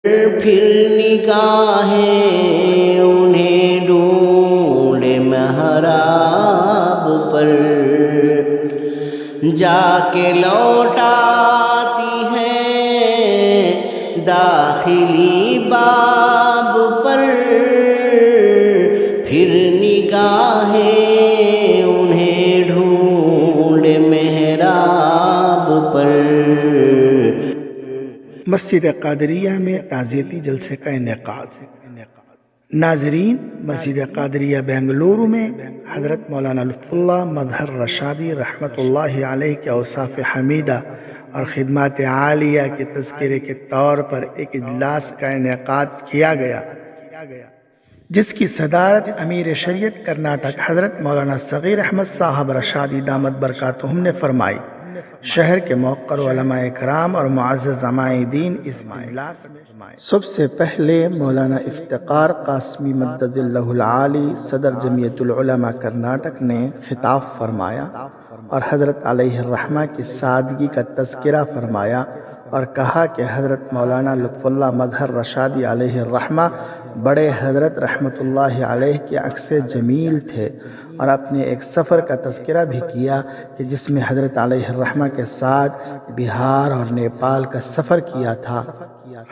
پھر نگاہیں انہیں ڈھونڈے محراب پر، جا کے لوٹاتی ہیں داخلی باب پر، پھر نگاہیں انہیں ڈھونڈے محراب پر۔ مسجد قادریہ میں تعزیتی جلسے کا انعقاد۔ ناظرین، مسجد قادریہ بنگلورو میں حضرت مولانا لطف اللہ مظہر رشادی رحمۃ اللہ علیہ کے اوصاف حمیدہ اور خدمات عالیہ کے تذکرے کے طور پر ایک اجلاس کا انعقاد کیا گیا، جس کی صدارت امیر شریعت کرناٹک حضرت مولانا صغیر احمد صاحب رشادی دامت برکاتہم نے فرمائی۔ شہر کے موقر علماء کرام اور معزز علماء دین اس اجلاس میں سب سے پہلے مولانا افتقار قاسمی مدد اللہ العالی صدر جمعیت العلماء کرناٹک نے خطاب فرمایا اور حضرت علیہ الرحمہ کی سادگی کا تذکرہ فرمایا اور کہا کہ حضرت مولانا لطف اللہ مظہر رشادی علیہ الرحمہ بڑے حضرت رحمۃ اللہ علیہ کے عکس جمیل تھے، اور اپنے ایک سفر کا تذکرہ بھی کیا کہ جس میں حضرت علیہ الرحمہ کے ساتھ بہار اور نیپال کا سفر کیا تھا۔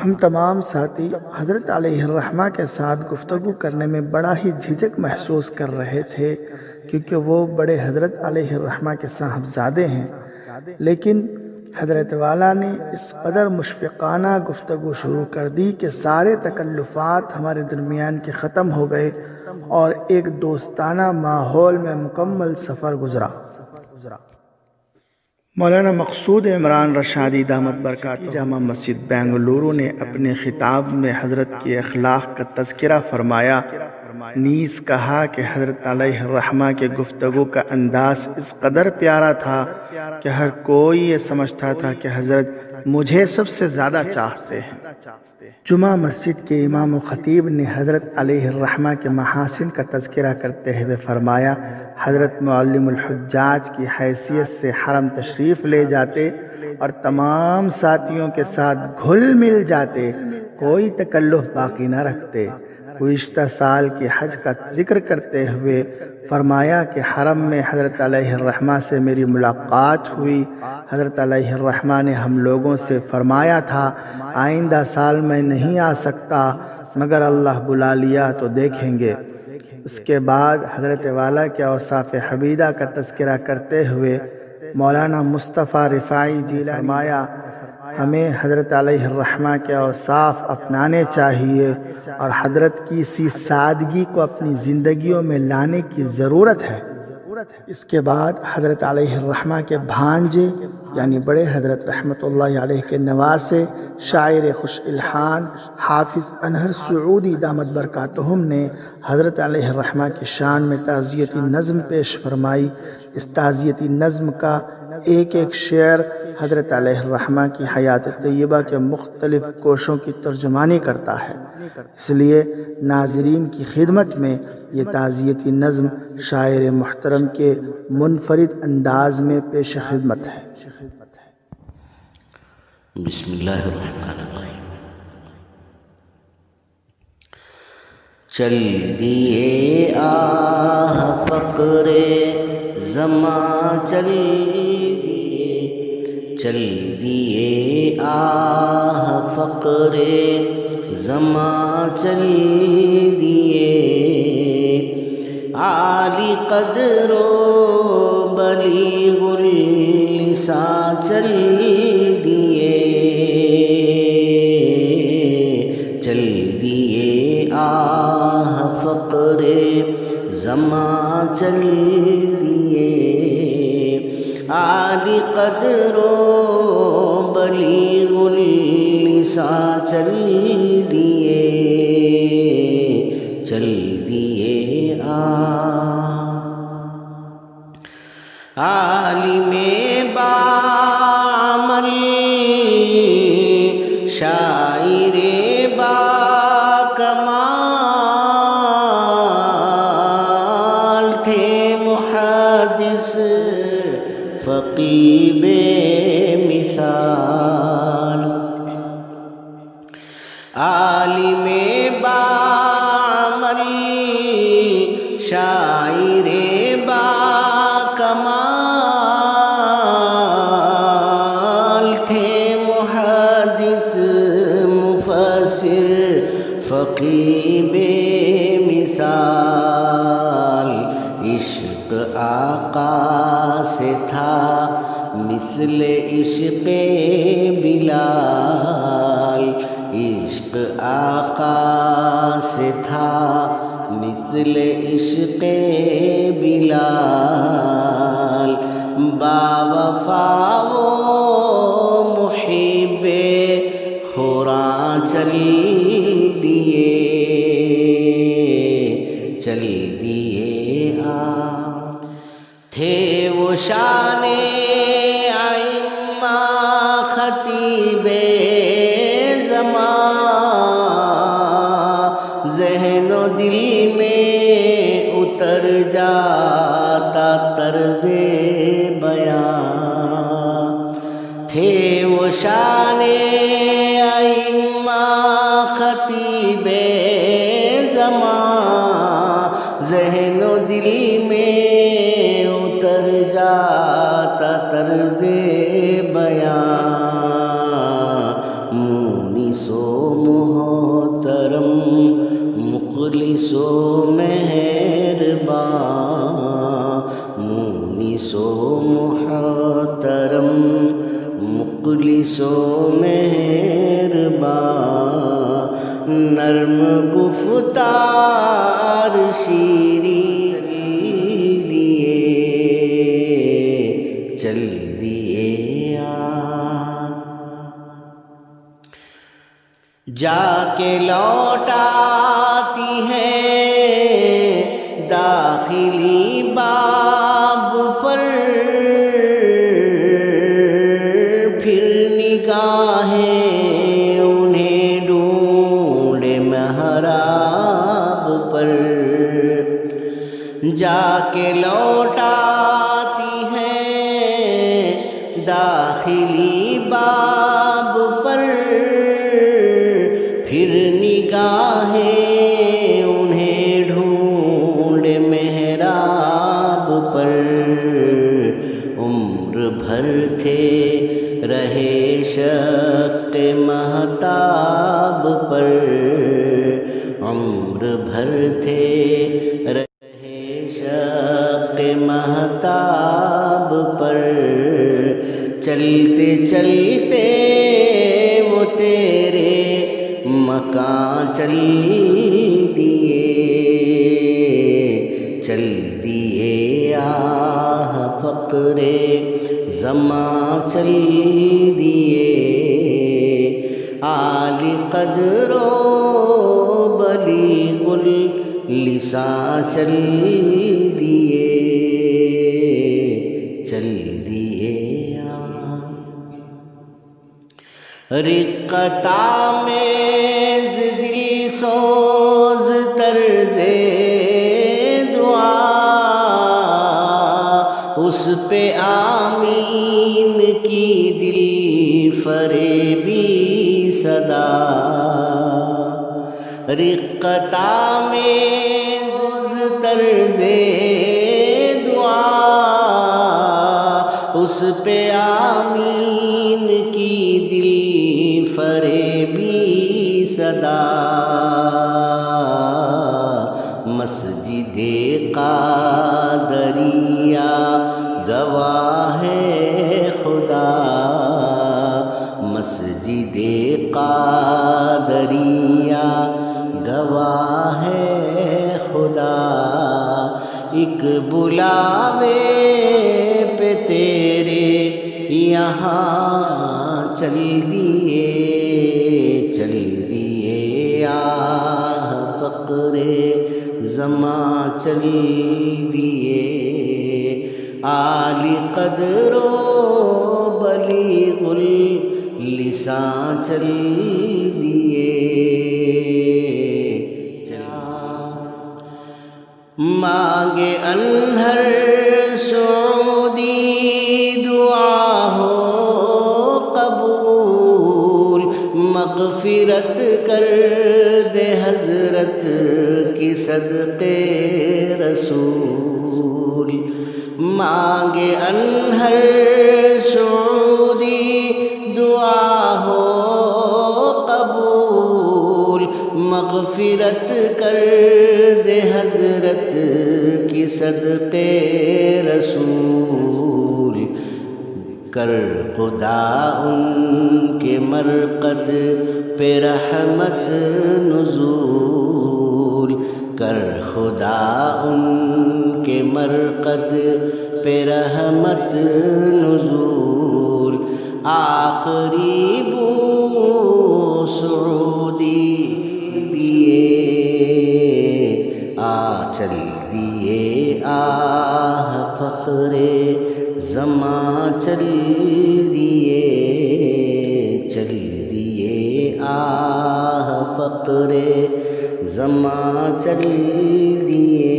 ہم تمام ساتھی حضرت علیہ الرحمہ کے ساتھ گفتگو کرنے میں بڑا ہی جھجک محسوس کر رہے تھے، کیونکہ وہ بڑے حضرت علیہ الرحمہ کے صاحبزادے ہیں، لیکن حضرت والا نے اس قدر مشفقانہ گفتگو شروع کر دی کہ سارے تکلفات ہمارے درمیان کے ختم ہو گئے اور ایک دوستانہ ماحول میں مکمل سفر گزرا۔ مولانا مقصود عمران رشادی دامت برکاتہ جامع مسجد بنگلورو نے اپنے خطاب میں حضرت کی اخلاق کا تذکرہ فرمایا، نیز کہا کہ حضرت علیہ الرحمہ کے گفتگو کا انداز اس قدر پیارا تھا کہ ہر کوئی یہ سمجھتا تھا کہ حضرت مجھے سب سے زیادہ چاہتے ہیں۔ جمعہ مسجد کے امام و خطیب نے حضرت علیہ الرحمہ کے محاسن کا تذکرہ کرتے ہوئے فرمایا، حضرت معلم الحجاج کی حیثیت سے حرم تشریف لے جاتے اور تمام ساتھیوں کے ساتھ گھل مل جاتے، کوئی تکلف باقی نہ رکھتے۔ گزشتہ سال کے حج کا ذکر کرتے ہوئے فرمایا کہ حرم میں حضرت علیہ الرحمہ سے میری ملاقات ہوئی۔ حضرت علیہ الرحمہ نے ہم لوگوں سے فرمایا تھا، آئندہ سال میں نہیں آ سکتا، مگر اللہ بلا لیا تو دیکھیں گے۔ اس کے بعد حضرت والا کے اوصاف حمیدہ کا تذکرہ کرتے ہوئے مولانا مصطفیٰ رفاعی جی نے فرمایا، ہمیں حضرت علیہ الرحمہ کے اوصاف اپنانے چاہیے اور حضرت کی اسی سادگی کو اپنی زندگیوں میں لانے کی ضرورت ہے۔ اس کے بعد حضرت علیہ الرحمہ کے بھانجے یعنی بڑے حضرت رحمۃ اللہ علیہ کے نواسے شاعر خوش الحان حافظ انہر سعودی دامت برکاتہم نے حضرت علیہ الرحمہ کی شان میں تعزیتی نظم پیش فرمائی۔ اس تعزیتی نظم کا ایک ایک شعر حضرت علیہ الرحمہ کی حیات طیبہ کے مختلف کوشوں کی ترجمانی کرتا ہے، اس لیے ناظرین کی خدمت میں یہ تعزیتی نظم شاعر محترم کے منفرد انداز میں پیش خدمت ہے۔ بسم اللہ الرحمن الرحیم۔ چل دیے آہ فقر زماں چل دیے، چل دیے آہ فقر زماں چل دیے، عالی قدر و بلیغ اللسان چل دیے، چل دیے آہ فقر زماں چل دیے، عالی قدر و بلیغ اللسان چل دیے، چل دیے عالم بعمل شاعر باکمال تھے، محدث فقیہ بے مثال، عالم باعمل شاعر با کمال تھے محدث مفسر فقیہ بے مثال عشق آقا سے تھا مثل عشق بلال عشق آقا سے تھا مثل عشق بلال باوفا وہ محب خوراں چل دیے تھے وہ شان ائمہ خطیب زمان ذہن و دل میں اتر جاتا طرز بیان تھے وہ شان ائمہ خطیب زمان ذہن و دل میں اتر جاتا طرز بیان مونس و محترم مخلص و مہربان مونس و محترم مخلص و مہربان نرم گفتار شیریں چل دیے جا کے لوٹاتی ہے داخلی باب پر پھر نگاہیں انہیں ڈھونڈے محراب پر جا کے لوٹاتی ہیں داخلی باب پر پھر نگاہیں انہیں ڈھونڈ محراب پر عمر بھر تھے رہے شق مہتاب پر عمر بھر تھے رہے شق مہتاب پر چلتے چلتے وہ تیرے مکان چل دیے آہ فقر زمان چل دیے عالی قدر و بلیغ اللسان چل دیے رقتا میز دل سوز طرز دعا اس پہ آمین کی دل فریبی صدا رقتا میز طرز دعا اس پہ آمین کی دل فریبی صدا مسجد قادریہ گواہ ہے خدا مسجد قادریہ گواہ ہے خدا ایک بلاوے پہ تیرے یہاں چل دیے آہ فقر زمان چل دیے عالی قدر و بلیغ اللسان چل دیے مانگے انہر سعودی دعا ہو قبول مغفرت کر دے حضرت کی صدقے رسول، مانگے انہر سعودی دعا ہو قبول، مغفرت کر دے حضرت کی صدقے رسول، کر خدا ان کے مرقد پہ رحمت نزول، کر خدا ان کے مرقد پہ رحمت نزول، آخری بو سعودی دیے چل دیے آہ فخر زماں چل دیے آہ فخر زماں چل دیے،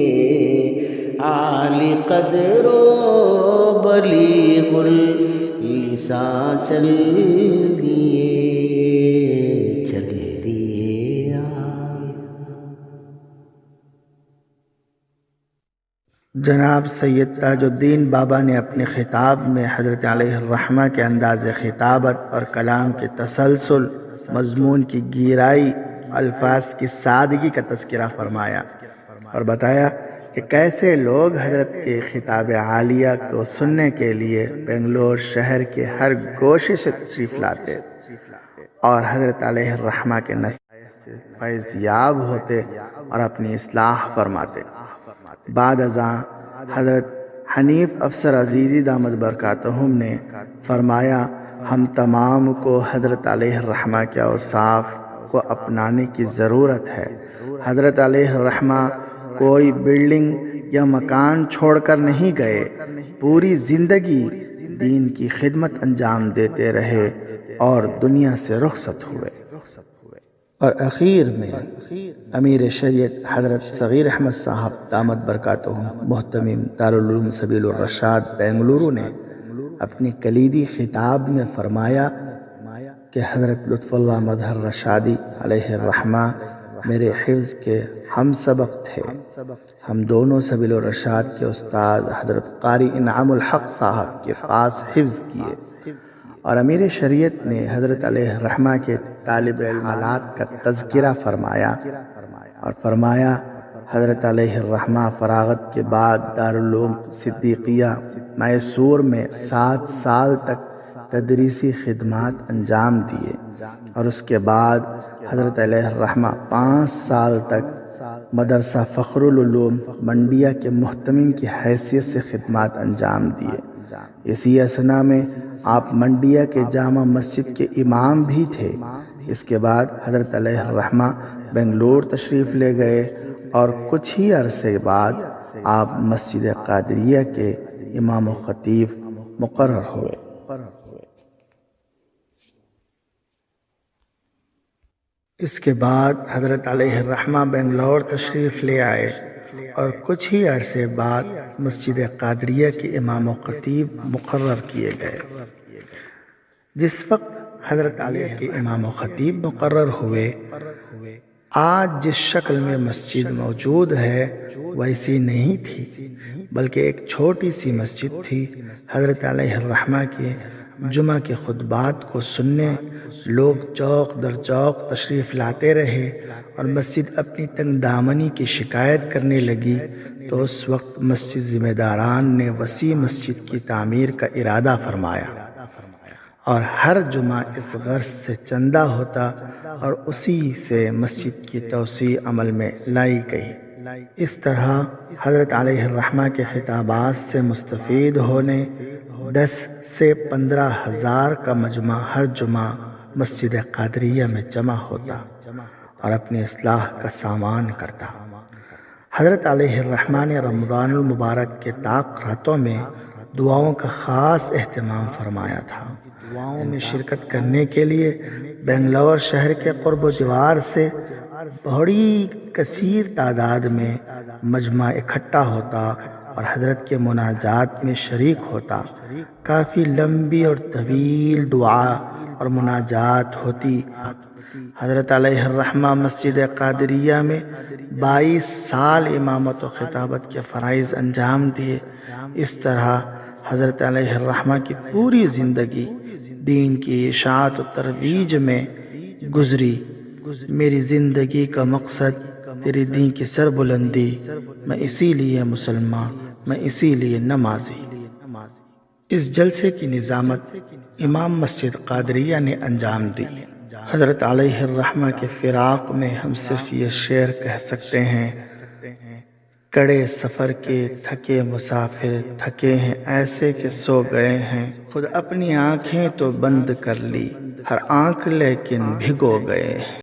عالی قدر و بلیغ اللسان چل دیے جناب سید تاج الدین بابا نے اپنے خطاب میں حضرت علیہ الرحمہ کے انداز خطابت اور کلام کے تسلسل، مضمون کی گہرائی، الفاظ کی سادگی کا تذکرہ فرمایا اور بتایا کہ کیسے لوگ حضرت کے خطاب عالیہ کو سننے کے لیے بنگلور شہر کے ہر گوشے سے تشریف لاتے اور حضرت علیہ الرحمہ کے نصائح سے فیض یاب ہوتے اور اپنی اصلاح فرماتے۔ بعد ازاں حضرت حنیف افسر عزیزی دامت برکاتہم نے فرمایا، ہم تمام کو حضرت علیہ الرحمہ کے اوصاف کو اپنانے کی ضرورت ہے۔ حضرت علیہ الرحمہ کوئی بلڈنگ یا مکان چھوڑ کر نہیں گئے، پوری زندگی دین کی خدمت انجام دیتے رہے اور دنیا سے رخصت ہوئے۔ اور اخیر میں امیر شریعت حضرت صغیر احمد صاحب دامت برکاتہم محتمم دارالعلوم سبیل الرشاد بنگلورو نے اپنی کلیدی خطاب میں فرمایا کہ حضرت لطف اللہ مظہر رشادی علیہ الرحمہ میرے حفظ کے ہم سبق تھے۔ ہم دونوں سبیل الرشاد کے استاد حضرت قاری انعام الحق صاحب کے پاس حفظ کیے، اور امیر شریعت نے حضرت علیہ الرحمہ کے طالب علمات کا تذکرہ فرمایا اور فرمایا حضرت علیہ الرحمہ فراغت کے بعد دارالعلوم صدیقیہ میسور میں 7 سال تک تدریسی خدمات انجام دیے، اور اس کے بعد حضرت علیہ الرحمہ 5 سال تک مدرسہ فخر العلوم منڈیا کے محتمم کی حیثیت سے خدمات انجام دیے۔ اسی اثنا میں آپ منڈیا کے جامع مسجد کے امام بھی تھے۔ اس کے بعد حضرت علیہ الرحمہ بنگلور تشریف لے گئے اور کچھ ہی عرصے بعد آپ مسجد قادریہ کے امام و خطیب مقرر ہوئے۔ اس کے بعد حضرت علیہ الرحمہ بنگلور تشریف لے آئے اور کچھ ہی عرصے بعد مسجد قادریہ کے امام و خطیب مقرر کیے گئے۔ جس وقت حضرت علیہ کے امام و خطیب مقرر ہوئے، آج جس شکل میں مسجد موجود ہے ویسی نہیں تھی، بلکہ ایک چھوٹی سی مسجد تھی۔ حضرت علیہ الرحمہ کے جمعہ کے خطبات کو سننے لوگ چوک در چوک تشریف لاتے رہے اور مسجد اپنی تنگ دامنی کی شکایت کرنے لگی، تو اس وقت مسجد ذمہ داران نے وسیع مسجد کی تعمیر کا ارادہ فرمایا اور ہر جمعہ اس غرض سے چندہ ہوتا اور اسی سے مسجد کی توسیع عمل میں لائی گئی۔ اس طرح حضرت علیہ الرحمہ کے خطابات سے مستفید ہونے 10 سے 15 ہزار کا مجمع ہر جمعہ مسجد قادریہ میں جمع ہوتا اور اپنی اصلاح کا سامان کرتا۔ حضرت علیہ الرحمہ نے رمضان المبارک کے طاق راتوں میں دعاؤں کا خاص اہتمام فرمایا تھا۔ دعاؤں میں شرکت کرنے کے لیے بنگلور شہر کے قرب و جوار سے بڑی کثیر تعداد میں مجمع اکٹھا ہوتا اور حضرت کے مناجات میں شریک ہوتا۔ کافی لمبی اور طویل دعا اور مناجات ہوتی حضرت علیہ الرحمہ مسجد قادریہ میں 22 سال امامت و خطابت کے فرائض انجام دیے۔ اس طرح حضرت علیہ الرحمہ کی پوری زندگی دین کی اشاعت و ترویج میں گزری۔ میری زندگی کا مقصد تیری دین کی سربلندی، میں اسی لیے مسلمان، میں اسی لیے نمازی۔ اس جلسے کی نظامت امام مسجد قادریہ نے انجام دی۔ حضرت علیہ الرحمہ کے فراق میں ہم صرف یہ شعر کہہ سکتے ہیں: کڑے سفر کے تھکے مسافر تھکے ہیں ایسے کہ سو گئے ہیں، خود اپنی آنکھیں تو بند کر لی، ہر آنکھ لیکن بھگو گئے۔